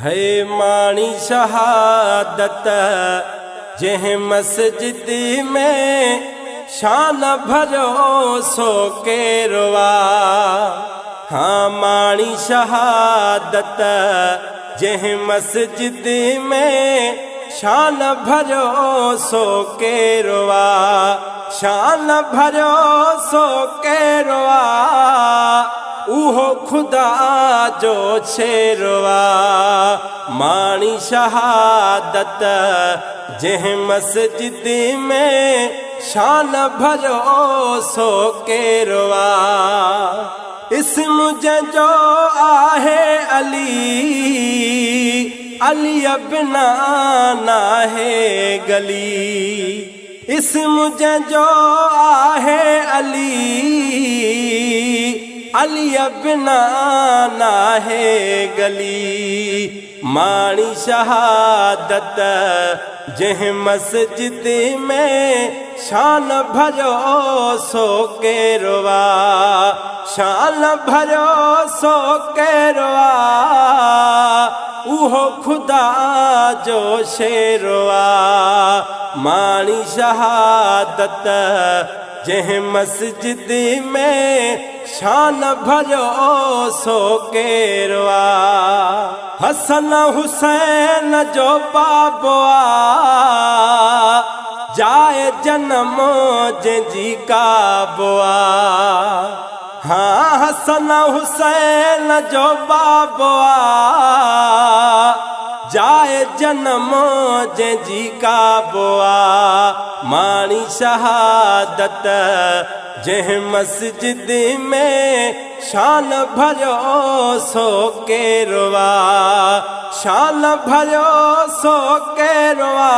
है माणी शहादत जह मस्जिद में शान भरो सो केरवा। हाँ माणी शहादत जह मस्जिद में शान भरो सो केरवा। शान भरो सो केरवा उहो खुदा जो शेरवा। माणी शहादत जह मस्जिद में शान भरो सो केरवा। इस्म जो आहे अली अली बिना नाहे गली। इस्म जो आहे अली अली बिना नाहे गली। माणी शहादत जह मस्जिद में शान भरो सो केरवा। शान भरो सो केरवा उहो खुदा जो शेरवा। माणी शहादत जह मस्जिद में शान भरो सो केरवा। हसन हुसैन जो बाबुआ जाए जन्म जी का बुआ। हाँ हसन हुसैन जो बाबुआ जाए जन्म जी का बुआ। माणी शहादत जह मस्जिद में शान भरो सो केरवा। शान भरो सो केरवा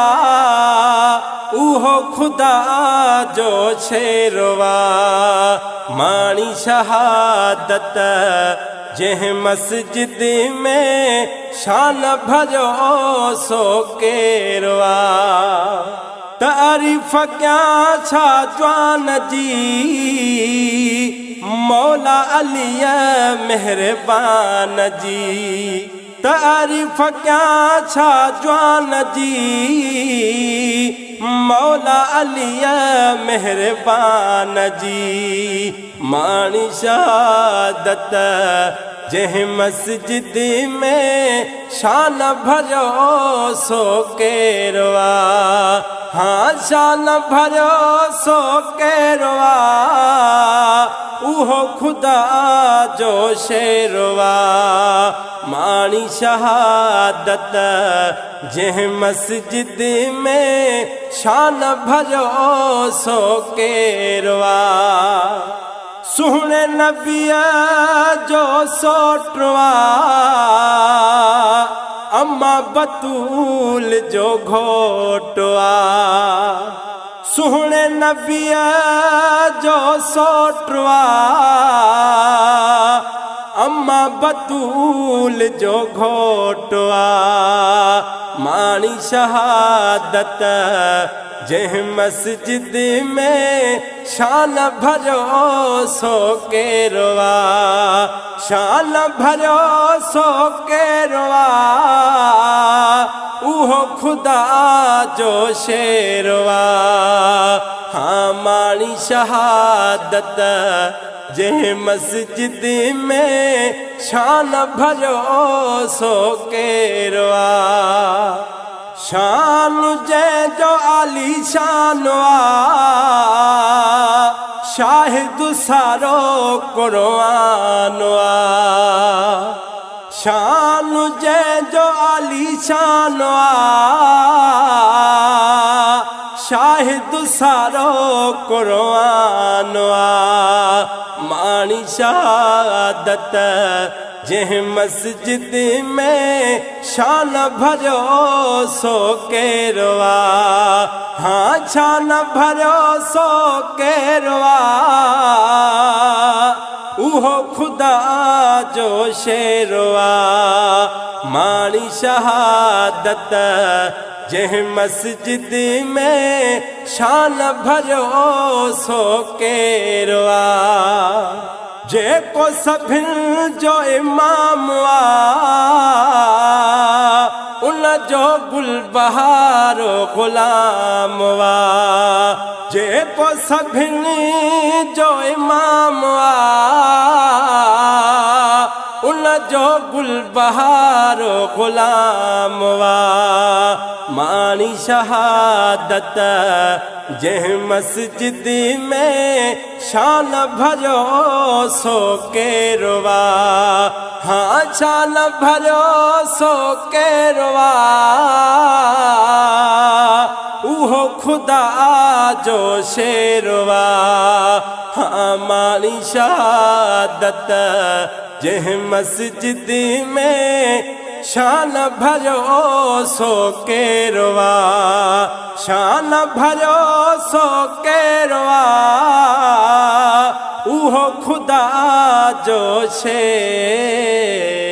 उहो खुदा जो शेरवा। माणी शहादत जह मस्जिद में शान भरो सो केरवा। तारीफ क्या छा जवान जी मौला अली मेहरबान जी। तारीफ क्या छा जवान जी मौला अली मेहरबान जी। माणी शहादत जह मस्जिद में शान भरो सो केरवा। हाँ शान भरो सो केरवा उहो खुदा जो शेरवा। माणी शहादत जह मस्जिद में शान भरो सो केरवा। सुहणे नबिया जो सोटवा अम्मा बतूल जो घोटवा। सुहणे नबिया जो सोटवा अम्मा बतूल जो घोटवा। माणी शहादत जह मस्जिद में शान भरो सो केरवा। शान भरो सो केरवा उहो खुदा जो शेरवा। हाँ माणी शहादत जह मस्जिद में शान भरो सो केरवा। शान जै जो आली शानवा शाहिद सारो कुरआनवा। शान जै जो आली शानवा शाहिद सारो कुरआनवा। माणी शहादत जह मस्जिद में शान भरो सो केरवा। हाँ शान भरो सो केरवा उहो खुदा जो शेरवा। माणी शहादत जह मस्जिद में शान भरो सो केरवा। जे को सभिन जो इमाम आ जो गुल बहारो गुलाम वा जेको सभिनी जो इमाम वा उन जो गुल बहारो गुलाम वा मानी शहादत जह मस्जिद में शान भरो सो केरवा हाँ शान भरो सो केरवा उहो खुदा जो शेरवा हाँ मानी शहादत जह मस्जिद में शान भरो सो केरवा शान भरो सो केरवा उहो खुदा जो शेर